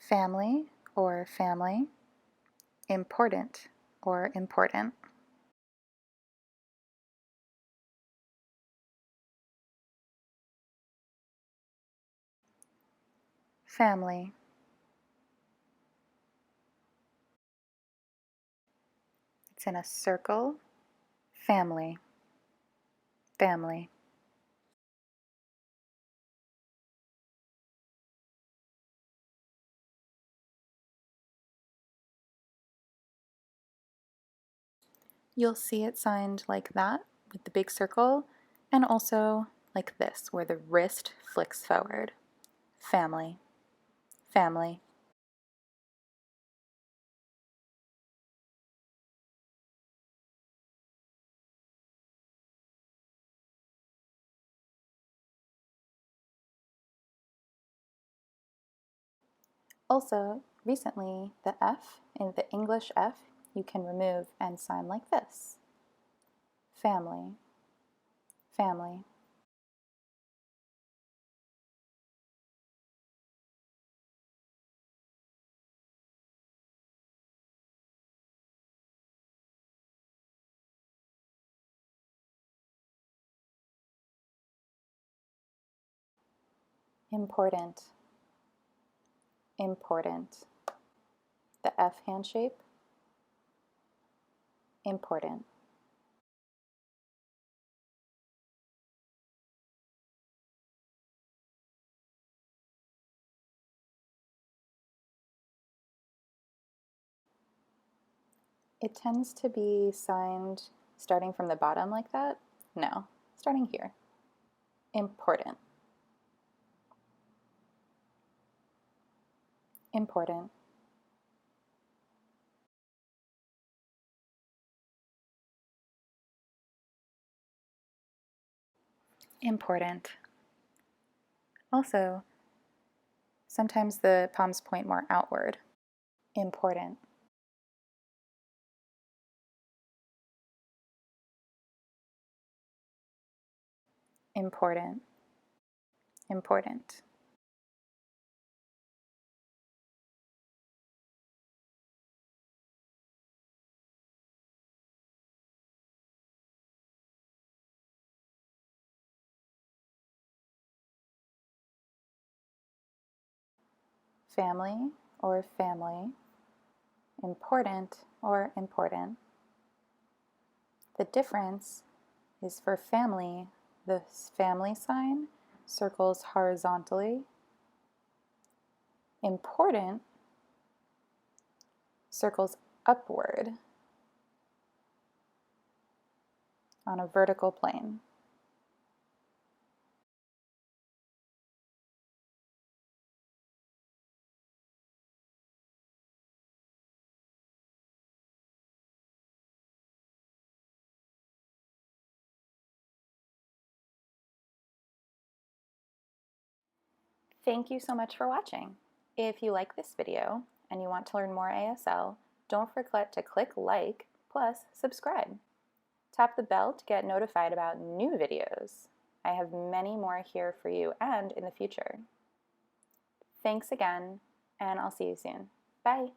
family or family, important or important. Family. It's in a circle. Family. Family. You'll see it signed like that with the big circle, and also like this where the wrist flicks forward. Family. Family. Also, recently, the F in the English F you can remove and sign like this. Family. Family. Important. Important. The F hand shape. Important. It tends to be signed starting from the bottom like that. No, starting here. Important. Important. Important. Also, sometimes the palms point more outward. Important. Important. Important. Family or family. Important or important. The difference is for family, the family sign circles horizontally. Important circles upward on a vertical plane. Thank you so much for watching. If you like this video and you want to learn more ASL, don't forget to click like plus subscribe. Tap the bell to get notified about new videos. I have many more here for you and in the future. Thanks again, and I'll see you soon. Bye.